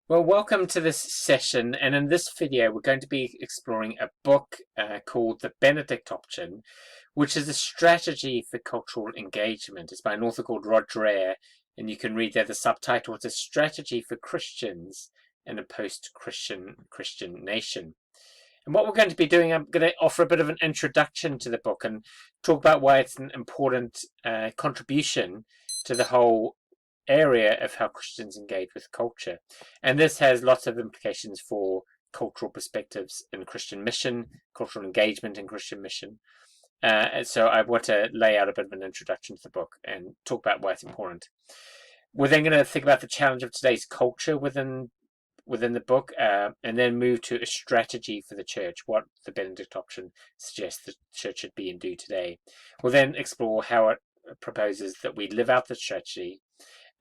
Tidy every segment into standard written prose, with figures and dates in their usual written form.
Well, welcome to this session, and in this video we're going to be exploring a book called The Benedict Option, which is a strategy for cultural engagement. It's by an author called Rod Dreher, and you can read there the subtitle. It's a strategy for Christians in a post-Christian nation. And what we're going to be doing, I'm going to offer a bit of an introduction to the book and talk about why it's an important contribution to the whole area of how Christians engage with culture. And this has lots of implications for cultural perspectives in Christian mission, cultural engagement in Christian mission. So I want to lay out a bit of an introduction to the book and talk about why it's important. We're then going to think about the challenge of today's culture within the book, and then move to a strategy for the church, what the Benedict Option suggests the church should be and do today. We'll then explore how it proposes that we live out the strategy,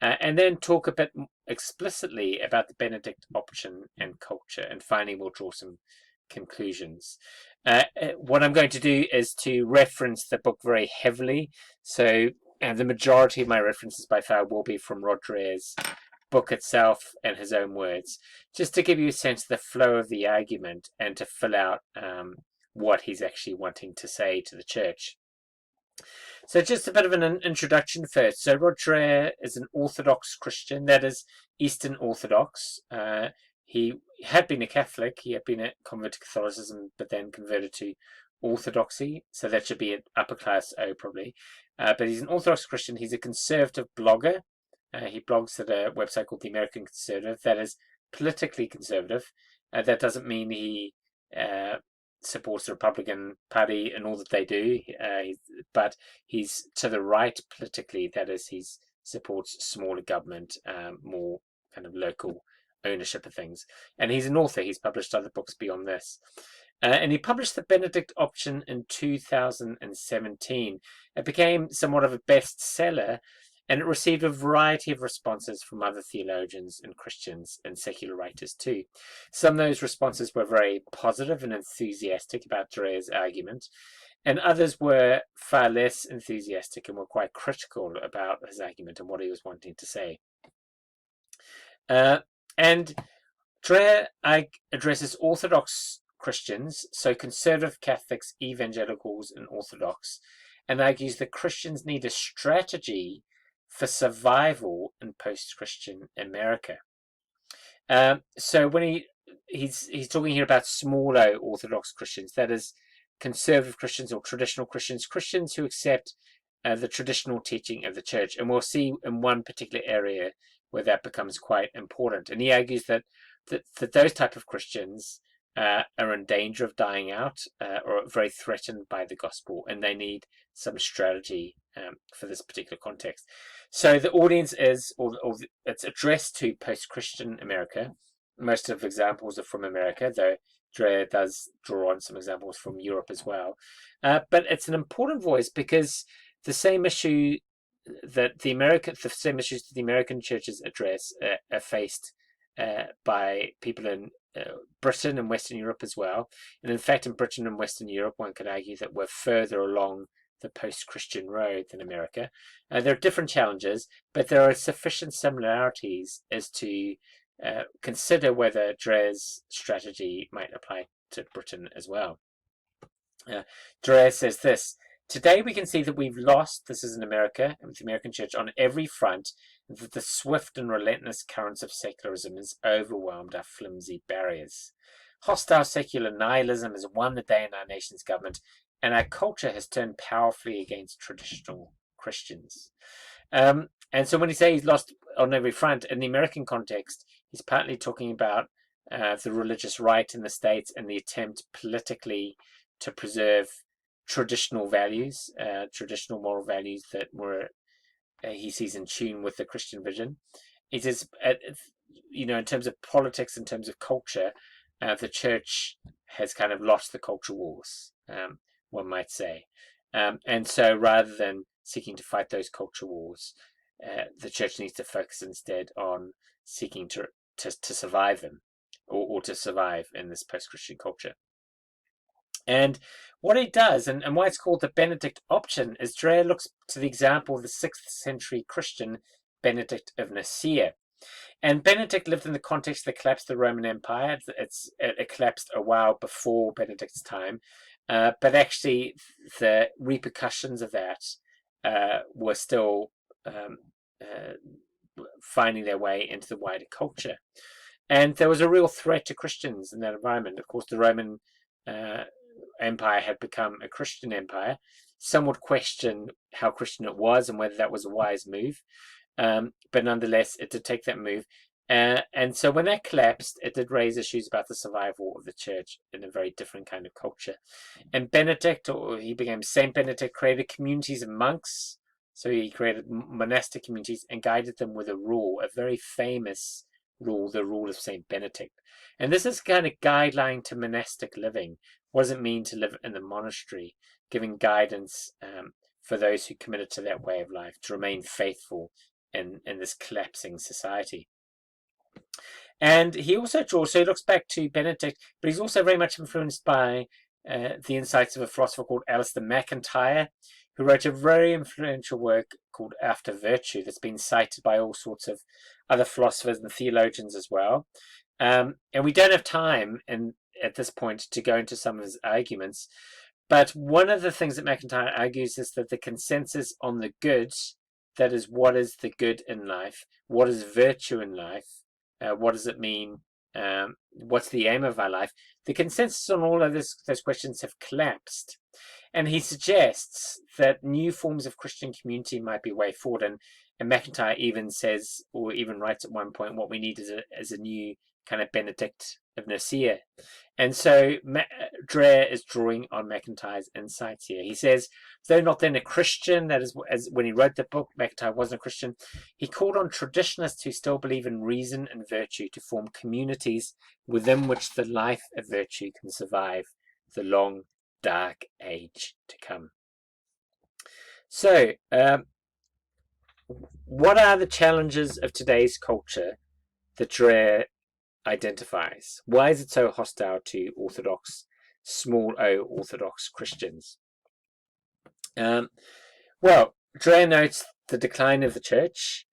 and then talk a bit explicitly about the Benedict Option and culture, and finally we'll draw some conclusions. What I'm going to do is to reference the book very heavily, so the majority of my references by far will be from Rod Dreher's book itself and his own words, just to give you a sense of the flow of the argument and to fill out what he's actually wanting to say to the church. So just a bit of an introduction first. So Rod Dreher is an Orthodox Christian, that is Eastern Orthodox. He had been a Catholic, he had been a convert to Catholicism, but then converted to Orthodoxy, so that should be an upper class O probably. But he's an Orthodox Christian, he's a conservative blogger. He blogs at a website called The American Conservative, that is politically conservative. That doesn't mean he supports the Republican Party and all that they do, but he's to the right politically, that is, he supports smaller government, more kind of local ownership of things. And he's an author, he's published other books beyond this. And he published the Benedict Option in 2017. It became somewhat of a bestseller, and it received a variety of responses from other theologians and Christians and secular writers too. Some of those responses were very positive and enthusiastic about Dreher's argument, and others were far less enthusiastic and were quite critical about his argument and what he was wanting to say. And Dreher addresses Orthodox Christians, so conservative Catholics, evangelicals, and Orthodox, and argues that Christians need a strategy for survival in post-Christian America. So when he's talking here about smaller Orthodox Christians, that is conservative Christians or traditional Christians, Christians who accept the traditional teaching of the church. And we'll see in one particular area where that becomes quite important. And he argues that those type of Christians are in danger of dying out or very threatened by the gospel, and they need some strategy for this particular context. So the audience is, or it's addressed to post-Christian America. Most of the examples are from America, though Dreher does draw on some examples from Europe as well. But it's an important voice because the same issue that the same issues that the American churches address are faced by people in Britain and Western Europe as well. And in fact, in Britain and Western Europe, one could argue that we're further along the post-Christian road than America. There are different challenges, but there are sufficient similarities as to consider whether Dreher's strategy might apply to Britain as well. Dreher says this: today we can see that we've lost, this is in America, with the American church, on every front, that the swift and relentless currents of secularism has overwhelmed our flimsy barriers. Hostile secular nihilism has won the day in our nation's government, and our culture has turned powerfully against traditional Christians. And so when he says he's lost on every front, in the American context, he's partly talking about the religious right in the States and the attempt politically to preserve traditional values, traditional moral values that were he sees in tune with the Christian vision. It is, in terms of politics, in terms of culture, the church has kind of lost the culture wars, one might say. And so rather than seeking to fight those culture wars, the church needs to focus instead on seeking to survive them, or to survive in this post-Christian culture. And what it does, and why it's called the Benedict Option, is Dreher looks to the example of the 6th century Christian Benedict of Nicaea. And Benedict lived in the context of the collapse of the Roman Empire. It collapsed a while before Benedict's time, but actually the repercussions of that were still finding their way into the wider culture. And there was a real threat to Christians in that environment. Of course, the Roman Empire had become a Christian empire. Some would question how Christian it was and whether that was a wise move. But nonetheless, it did take that move. And so when that collapsed, it did raise issues about the survival of the church in a very different kind of culture. And Benedict, or he became Saint Benedict, created communities of monks. So he created monastic communities and guided them with a rule, a very famous rule, the rule of Saint Benedict. And this is kind of guideline to monastic living. What does it mean to live in the monastery? Giving guidance for those who committed to that way of life, to remain faithful in this collapsing society. And he also draws, so he looks back to Benedict, but he's also very much influenced by the insights of a philosopher called Ed Mackenzie, who wrote a very influential work called After Virtue that's been cited by all sorts of other philosophers and theologians as well. And we don't have time at this point to go into some of his arguments, but one of the things that McIntyre argues is that the consensus on the good, that is, what is the good in life, what is virtue in life, what does it mean, what's the aim of our life, the consensus on all of those questions have collapsed. And he suggests that new forms of Christian community might be way forward. And McIntyre even says, or even writes at one point, what we need is a new kind of Benedict of Nicaea. And so Dreher is drawing on McIntyre's insights here. He says, though not then a Christian, that is, as when he wrote the book, McIntyre wasn't a Christian, he called on traditionalists who still believe in reason and virtue to form communities within which the life of virtue can survive the long, dark age to come. So, what are the challenges of today's culture that Dreher identifies? Why is it so hostile to Orthodox, small o Orthodox Christians? Well, Dreher notes the decline of the church.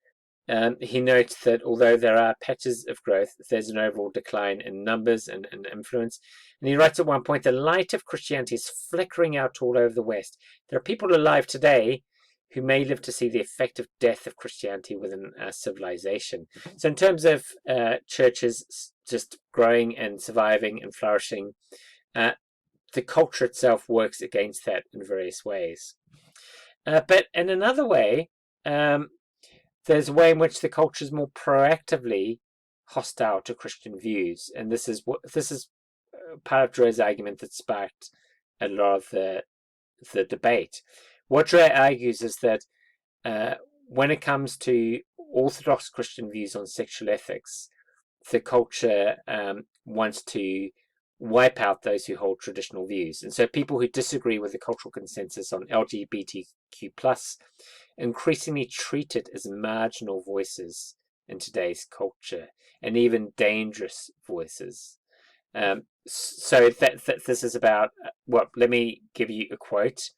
He notes that although there are patches of growth, there's an overall decline in numbers and influence. And he writes at one point, the light of Christianity is flickering out all over the West. There are people alive today who may live to see the effective death of Christianity within our civilization. So in terms of churches just growing and surviving and flourishing, the culture itself works against that in various ways. But in another way, there's a way in which the culture is more proactively hostile to Christian views, and this is part of Dreher's argument that sparked a lot of the debate. What Dreher argues is that when it comes to Orthodox Christian views on sexual ethics, the culture wants to wipe out those who hold traditional views, and so people who disagree with the cultural consensus on LGBTQ+ increasingly treated as marginal voices in today's culture, and even dangerous voices. So that this is about, well, let me give you a quote.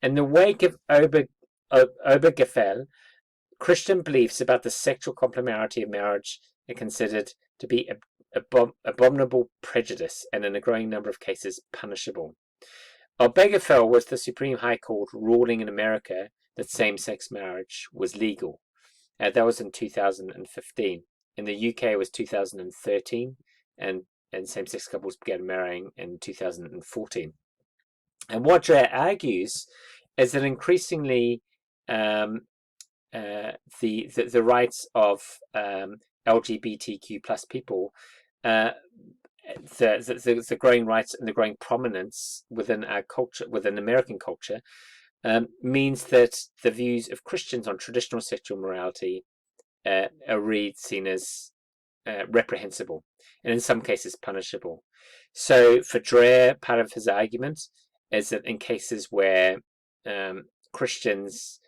In the wake of Obergefell, Christian beliefs about the sexual complementarity of marriage are considered to be abominable prejudice, and in a growing number of cases punishable. Obergefell was the Supreme High Court ruling in America that same-sex marriage was legal. That was in 2015. In the UK, it was 2013, and same-sex couples began marrying in 2014. And what Dreher argues is that increasingly the rights of LGBTQ+ people, the growing rights and the growing prominence within our culture, within American culture, means that the views of Christians on traditional sexual morality are really seen as reprehensible, and in some cases punishable. So for Dreher, part of his argument is that in cases where Christians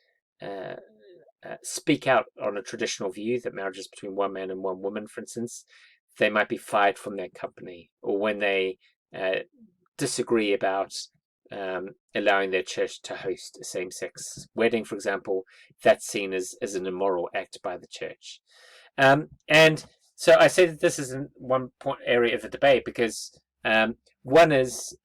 speak out on a traditional view that marriage is between one man and one woman, for instance, they might be fired from their company, or when they disagree about allowing their church to host a same-sex wedding, for example, that's seen as an immoral act by the church. And so I say that this is one point area of the debate because one is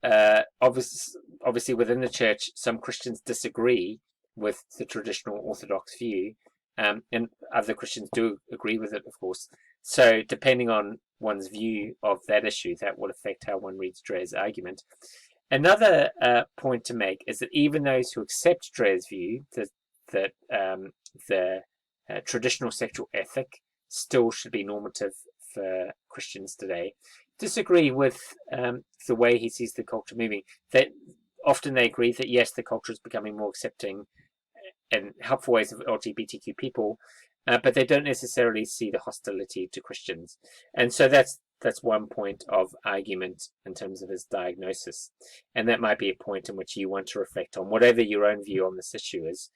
obviously within the church, some Christians disagree with the traditional Orthodox view, and other Christians do agree with it, of course. So depending on one's view of that issue, that will affect how one reads Dreher's argument. Another point to make is that even those who accept Dreher's view that the traditional sexual ethic still should be normative for Christians today, disagree with the way he sees the culture moving. That often they agree that yes, the culture is becoming more accepting and helpful ways of LGBTQ people, but they don't necessarily see the hostility to Christians. And so that's one point of argument in terms of his diagnosis. And that might be a point in which you want to reflect on, whatever your own view on this issue is.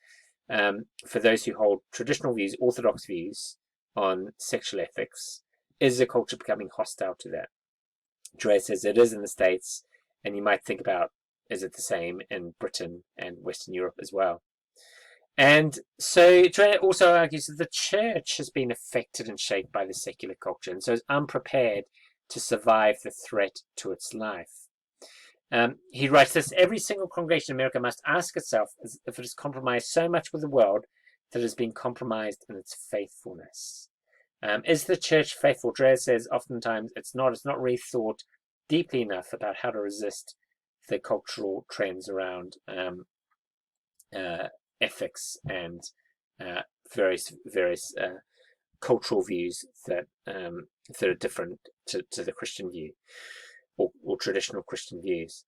For those who hold traditional views, orthodox views on sexual ethics, is the culture becoming hostile to that? Dreher says it is in the States, and you might think about, is it the same in Britain and Western Europe as well? And so Dreher also argues that the church has been affected and shaped by the secular culture, and so is unprepared to survive the threat to its life. He writes this: every single congregation in America must ask itself if it has compromised so much with the world that it has been compromised in its faithfulness. Is the church faithful? Dreher says oftentimes it's not. It's not really thought deeply enough about how to resist the cultural trends around ethics and various cultural views that are different to the Christian view or traditional Christian views.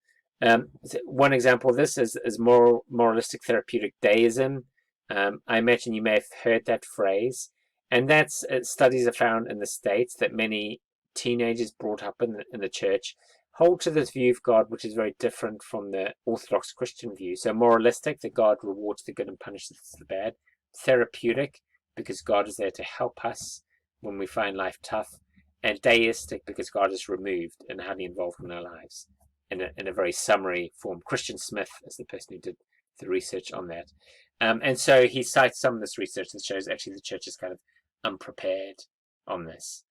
One example of this is moralistic therapeutic deism. I imagine you may have heard that phrase, and that's studies are found in the States that many teenagers brought up in the church hold to this view of God, which is very different from the Orthodox Christian view. So moralistic, that God rewards the good and punishes the bad. Therapeutic, because God is there to help us when we find life tough. And deistic, because God is removed and highly involved in our lives. In a very summary form. Christian Smith is the person who did the research on that. And so he cites some of this research that shows actually the church is kind of unprepared on this.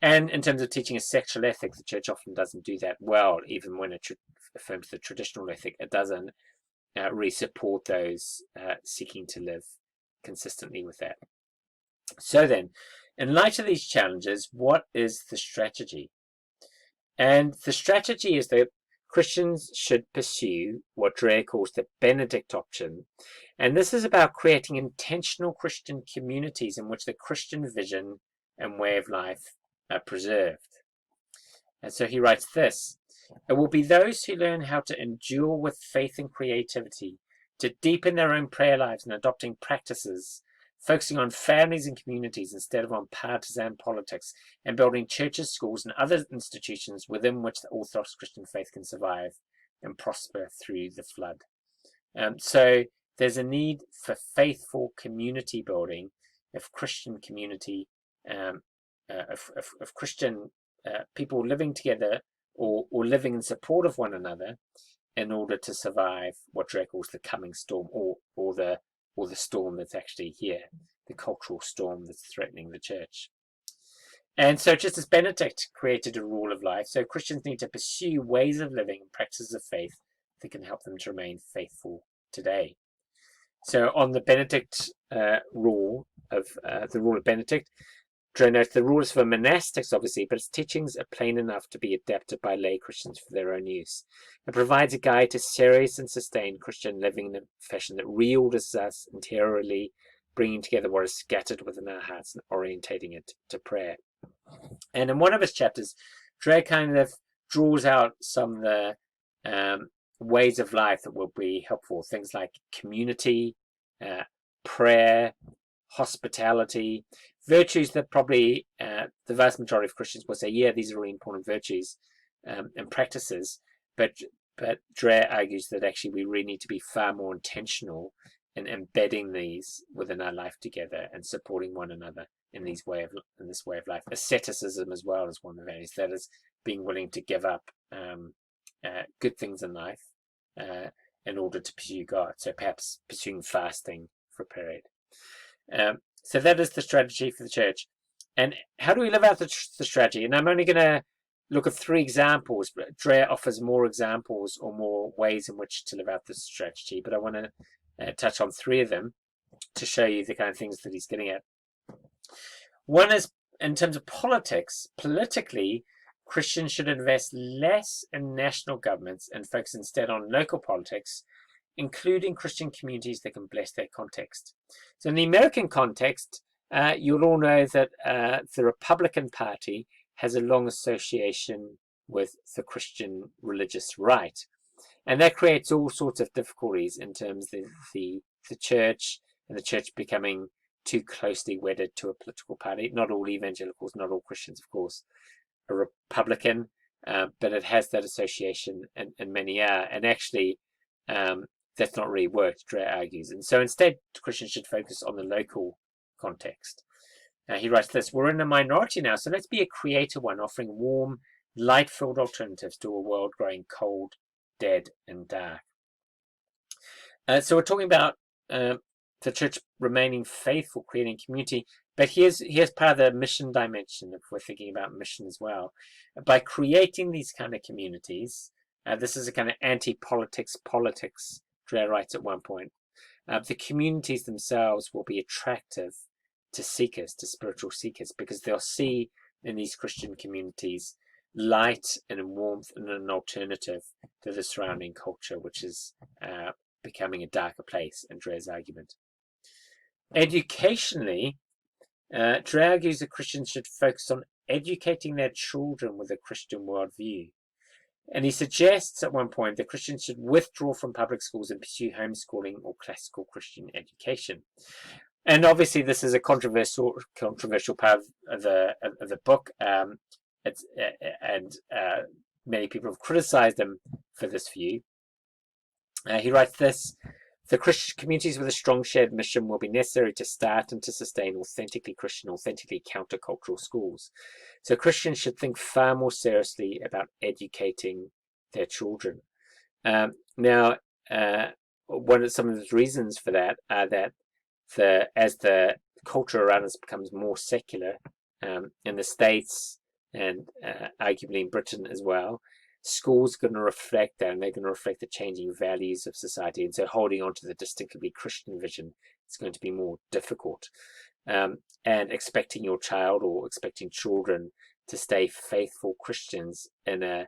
And in terms of teaching a sexual ethic, the church often doesn't do that well, even when it affirms the traditional ethic. It doesn't really support those seeking to live consistently with that. So then, in light of these challenges, what is the strategy? And the strategy is that Christians should pursue what Dreher calls the Benedict option. And this is about creating intentional Christian communities in which the Christian vision and way of life are preserved. And so he writes this: it will be those who learn how to endure with faith and creativity, to deepen their own prayer lives and adopting practices, focusing on families and communities instead of on partisan politics, and building churches, schools, and other institutions within which the Orthodox Christian faith can survive and prosper through the flood. So there's a need for faithful community building, of Christian community, of Christian people living together or living in support of one another in order to survive what Dreher calls the coming storm, or the storm that's actually here, the cultural storm that's threatening the church. And so just as Benedict created a rule of life, so Christians need to pursue ways of living and practices of faith that can help them to remain faithful today. So on the Benedict rule of Benedict, Dreher notes the rule is for monastics, obviously, but its teachings are plain enough to be adapted by lay Christians for their own use. It provides a guide to serious and sustained Christian living in a fashion that reorders us interiorly, bringing together what is scattered within our hearts and orientating it to prayer. And in one of his chapters, Dreher kind of draws out some of the ways of life that will be helpful. Things like community, prayer, hospitality, virtues that probably the vast majority of Christians will say, yeah, these are really important virtues and practices, but Dreher argues that actually we really need to be far more intentional in embedding these within our life together and supporting one another in this way of life. Asceticism as well is one of the values, that is being willing to give up good things in life in order to pursue God. So perhaps pursuing fasting for a period. So that is the strategy for the church. And how do we live out the strategy? And I'm only going to look at 3 examples, but Dre offers more examples or more ways in which to live out this strategy. But I want to touch on 3 of them to show you the kind of things that he's getting at. One is in terms of politics. Politically, Christians should invest less in national governments and focus instead on local politics, including Christian communities that can bless their context. So in the American context, you'll all know that the Republican Party has a long association with the Christian religious right. And that creates all sorts of difficulties in terms of the church and the church becoming too closely wedded to a political party. Not all evangelicals, not all Christians, of course, are Republican, but it has that association, and many are. And actually, that's not really worked, Dre argues. And so instead, Christians should focus on the local context. He writes this: we're in a minority now, so let's be a creative one, offering warm, light-filled alternatives to a world growing cold, dead, and dark. So we're talking about the church remaining faithful, creating community. But here's part of the mission dimension, if we're thinking about mission as well. By creating these kind of communities, this is a kind of anti-politics politics, Dre writes at one point. The communities themselves will be attractive to seekers, to spiritual seekers, because they'll see in these Christian communities light and warmth and an alternative to the surrounding culture, which is becoming a darker place, in Dre's argument. Educationally, Dre argues that Christians should focus on educating their children with a Christian worldview. And he suggests at one point that Christians should withdraw from public schools and pursue homeschooling or classical Christian education. And obviously, this is a controversial part of the book. Many people have criticized him for this view. He writes this: the Christian communities with a strong shared mission will be necessary to start and to sustain authentically Christian, authentically countercultural schools. So Christians should think far more seriously about educating their children. Now, some of the reasons for that are that as the culture around us becomes more secular, in the States and arguably in Britain as well, schools are going to reflect that, and they're going to reflect the changing values of society. And so holding on to the distinctively Christian vision is going to be more difficult. And expecting your child or expecting children to stay faithful Christians in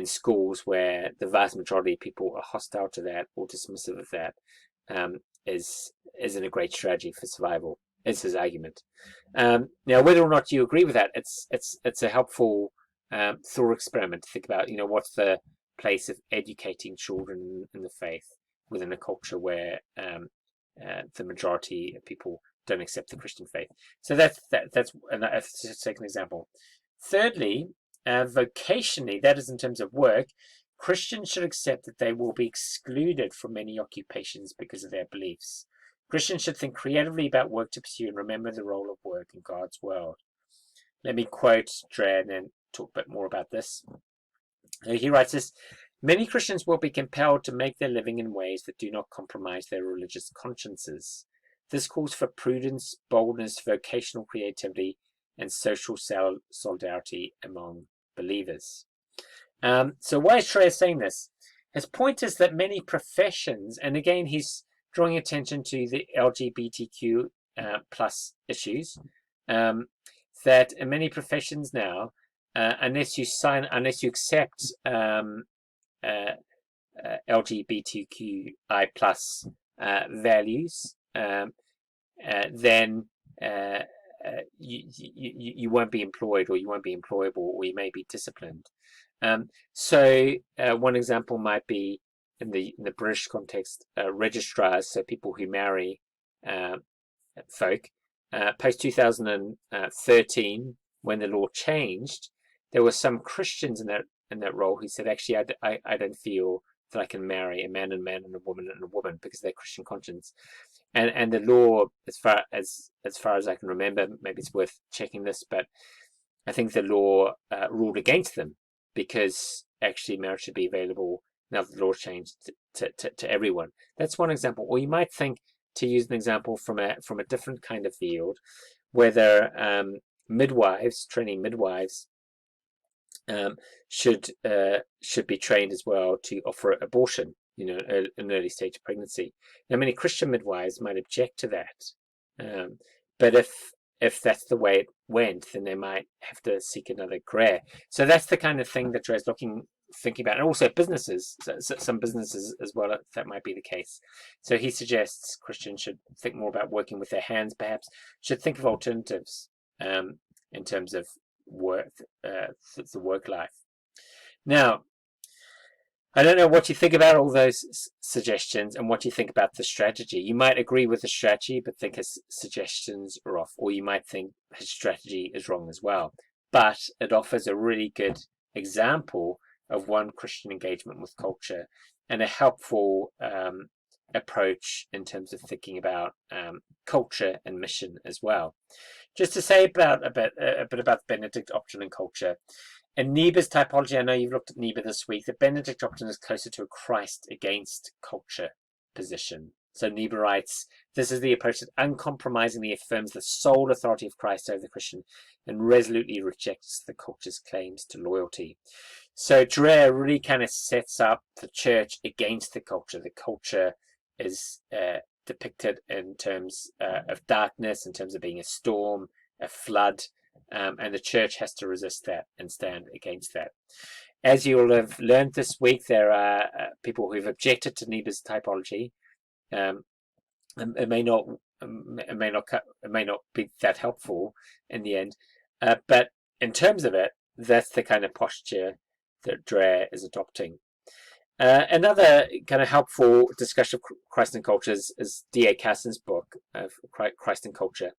schools where the vast majority of people are hostile to that or dismissive of that isn't a great strategy for survival, is his argument. Now, whether or not you agree with that, it's a helpful thought experiment to think about, what's the place of educating children in the faith within a culture where the majority of people don't accept the Christian faith. So that's a second example. Thirdly, vocationally, that is in terms of work, Christians should accept that they will be excluded from many occupations because of their beliefs. Christians should think creatively about work to pursue and remember the role of work in God's world. Let me quote Dre and then talk a bit more about this. He writes this: many Christians will be compelled to make their living in ways that do not compromise their religious consciences. This calls for prudence, boldness, vocational creativity, and social solidarity among believers. So why is Dre saying this? His point is that many professions, and again he's drawing attention to the LGBTQ plus issues, that in many professions now, unless you accept LGBTQI plus values, then you won't be employed, or you won't be employable, or you may be disciplined. So one example might be in the British context, registrars, so people who marry folk. Post 2013, when the law changed, there were some Christians in that role who said, actually, I don't feel that I can marry a man and a woman and a woman because of their Christian conscience. And the law, as far as I can remember, maybe it's worth checking this, but I think the law ruled against them, because actually marriage should be available now that the law changed to everyone. That's one example. Or you might think to use an example from a different kind of field, whether midwives, training midwives, should be trained as well to offer abortion, an early stage of pregnancy. Now, many Christian midwives might object to that, but if that's the way it went, then they might have to seek another career. So that's the kind of thing that Dre's thinking about, and also businesses, some businesses as well, that might be the case. So he suggests Christians should think more about working with their hands, perhaps should think of alternatives in terms of work, the work life. Now, I don't know what you think about all those suggestions and what you think about the strategy. You might agree with the strategy but think his suggestions are off, or you might think his strategy is wrong as well. But it offers a really good example of one Christian engagement with culture and a helpful approach in terms of thinking about culture and mission as well. Just to say a bit about the Benedict option and culture. In Niebuhr's typology, I know you've looked at Niebuhr this week, the Benedict option is closer to a Christ against culture position. So Niebuhr writes, this is the approach that uncompromisingly affirms the sole authority of Christ over the Christian and resolutely rejects the culture's claims to loyalty. So Dre really kind of sets up the church against the culture. The culture is depicted in terms of darkness, in terms of being a storm, a flood, and the church has to resist that and stand against that. As you'll have learned this week, there are people who've objected to Niebuhr's typology. It may not be that helpful in the end, but in terms of it, that's the kind of posture that Dre is adopting. Another kind of helpful discussion of Christ and culture is D.A. Carson's book of Christ and Culture.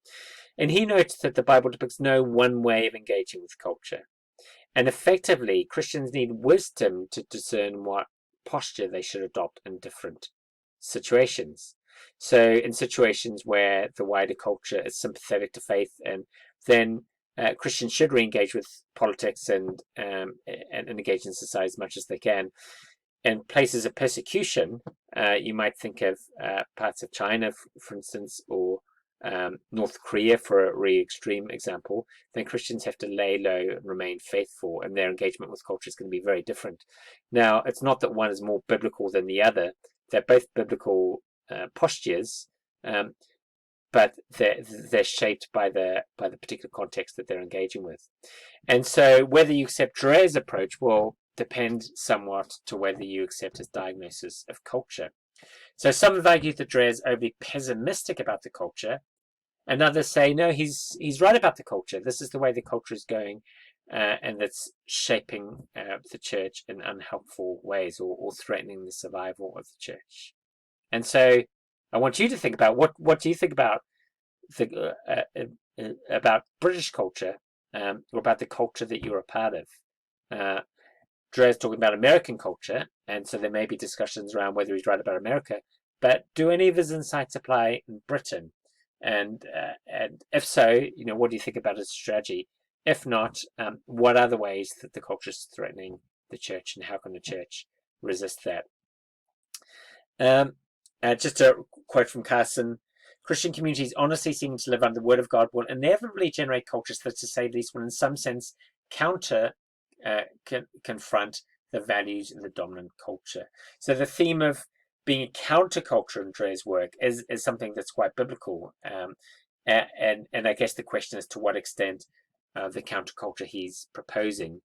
And he notes that the Bible depicts no one way of engaging with culture. And effectively, Christians need wisdom to discern what posture they should adopt in different situations. So in situations where the wider culture is sympathetic to faith, and then Christians should re-engage with politics and engage in society as much as they can. In places of persecution, you might think of parts of China, for instance, or North Korea for a really extreme example. Then Christians have to lay low and remain faithful, and their engagement with culture is going to be very different. Now, it's not that one is more biblical than the other. They're both biblical postures, but they're shaped by the particular context that they're engaging with. And so whether you accept Dre's approach will depend somewhat to whether you accept his diagnosis of culture. So some have argued that Dre is overly pessimistic about the culture, and others say, no, he's right about the culture. This is the way the culture is going, and it's shaping the church in unhelpful ways or threatening the survival of the church. And so I want you to think about what do you think about about British culture, or about the culture that you're a part of. Dre's talking about American culture, and so there may be discussions around whether he's right about America, but do any of his insights apply in Britain? And if so, what do you think about his strategy? If not, what are the ways that the culture is threatening the church, and how can the church resist that? Just a quote from Carson: Christian communities honestly seeming to live under the word of God will inevitably generate cultures that, to say the least, will in some sense confront the values of the dominant culture. So the theme of being a counterculture in Dre's work is something that's quite biblical, and I guess the question is to what extent the counterculture he's proposing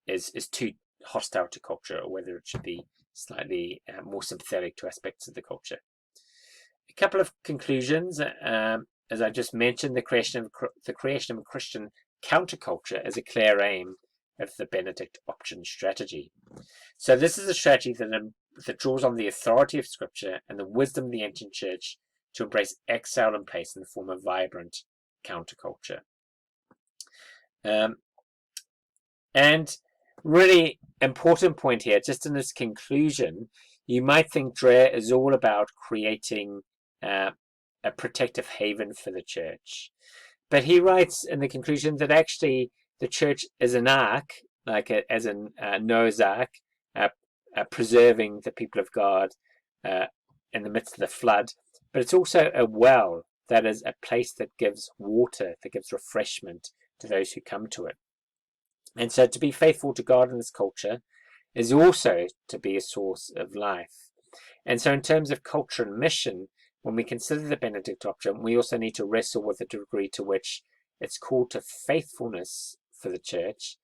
is too hostile to culture, or whether it should be slightly more sympathetic to aspects of the culture. A couple of conclusions. As I just mentioned, the creation of a Christian counterculture is a clear aim of the Benedict option strategy. So this is a strategy that draws on the authority of Scripture and the wisdom of the ancient church to embrace exile and place in the form of vibrant counterculture. And really important point here, just in this conclusion, you might think Dre is all about creating a protective haven for the church. But he writes in the conclusion that actually the church is an ark, as in Noah's Ark, preserving the people of God in the midst of the flood. but it's also a well, that is a place that gives water, that gives refreshment to those who come to it. And so to be faithful to God in this culture is also to be a source of life. And so in terms of culture and mission, when we consider the Benedict doctrine, we also need to wrestle with the degree to which it's called to faithfulness for the church.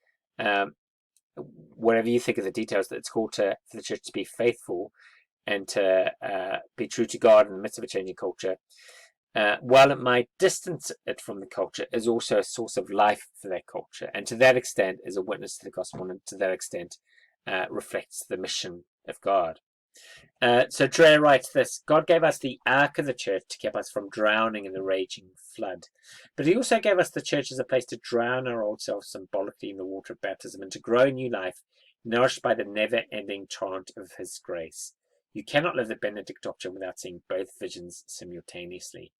Whatever you think of the details, that it's called for the church to be faithful and to be true to God in the midst of a changing culture. While it might distance it from the culture, is also a source of life for that culture, and to that extent is a witness to the gospel, and to that extent reflects the mission of God. So Dre writes this: God gave us the ark of the church to keep us from drowning in the raging flood. But he also gave us the church as a place to drown our old self symbolically in the water of baptism and to grow new life, nourished by the never-ending torrent of his grace. You cannot live the Benedict doctrine without seeing both visions simultaneously.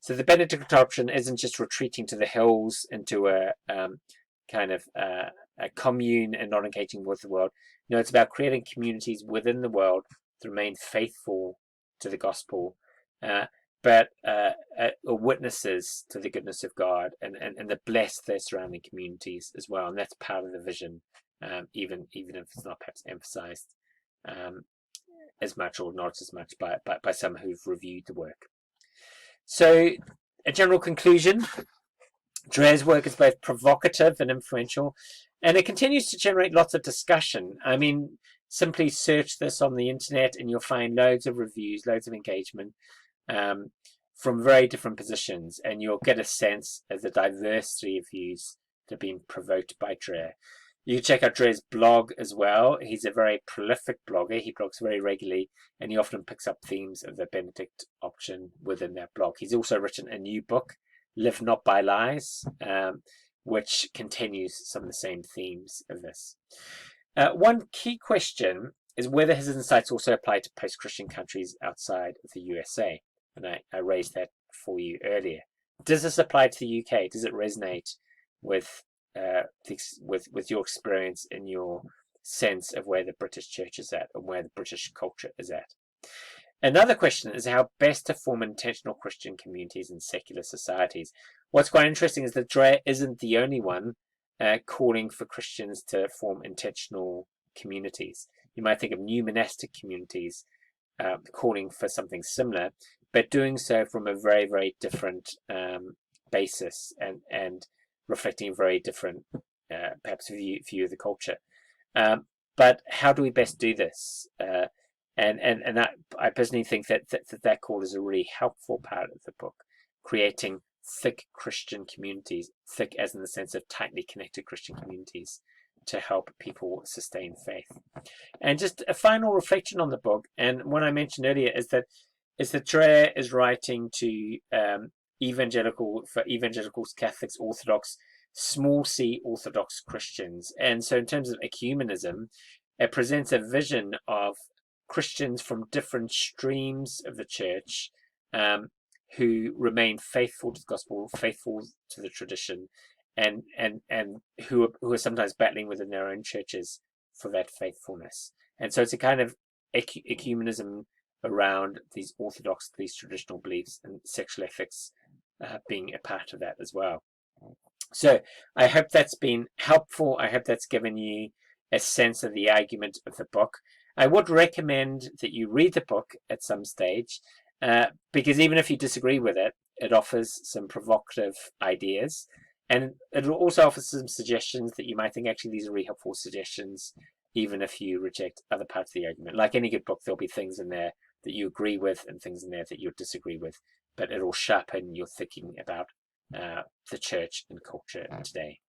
So the Benedict doctrine isn't just retreating to the hills into a kind of a commune and not engaging with the world. No, it's about creating communities within the world to remain faithful to the gospel, but witnesses to the goodness of God and to bless their surrounding communities as well. And that's part of the vision, even if it's not perhaps emphasized as much or not as much by some who've reviewed the work. So a general conclusion: Dre's work is both provocative and influential, and it continues to generate lots of discussion. I mean, simply search this on the internet and you'll find loads of reviews, loads of engagement from very different positions, and you'll get a sense of the diversity of views that have been provoked by Dre. You can check out Dre's blog as well. He's a very prolific blogger. He blogs very regularly, and he often picks up themes of the Benedict option within that blog. He's also written a new book, Live Not by Lies, which continues some of the same themes of this. One key question is whether his insights also apply to post-Christian countries outside of the USA. And I raised that for you earlier. Does this apply to the UK? Does it resonate with your experience and your sense of where the British church is at and where the British culture is at? Another question is how best to form intentional Christian communities in secular societies. What's quite interesting is that Dre isn't the only one calling for Christians to form intentional communities. You might think of new monastic communities calling for something similar, but doing so from a very, very different basis and reflecting a very different, perhaps, view of the culture. But how do we best do this? And that, I personally think that call is a really helpful part of the book, creating thick Christian communities, thick as in the sense of tightly connected Christian communities, to help people sustain faith. And just a final reflection on the book, and what I mentioned earlier is that Dre is writing to evangelicals, Catholics, Orthodox, small c Orthodox Christians. And so in terms of ecumenism, it presents a vision of Christians from different streams of the church who remain faithful to the gospel, faithful to the tradition, and who are sometimes battling within their own churches for that faithfulness. And so it's a kind of ecumenism around these orthodox, these traditional beliefs, and sexual ethics being a part of that as well. So I hope that's been helpful. I hope that's given you a sense of the argument of the book. I would recommend that you read the book at some stage, because even if you disagree with it, it offers some provocative ideas, and it also offers some suggestions that you might think, actually, these are really helpful suggestions, even if you reject other parts of the argument. Like any good book, there'll be things in there that you agree with and things in there that you disagree with, but it'll sharpen your thinking about the church and culture today.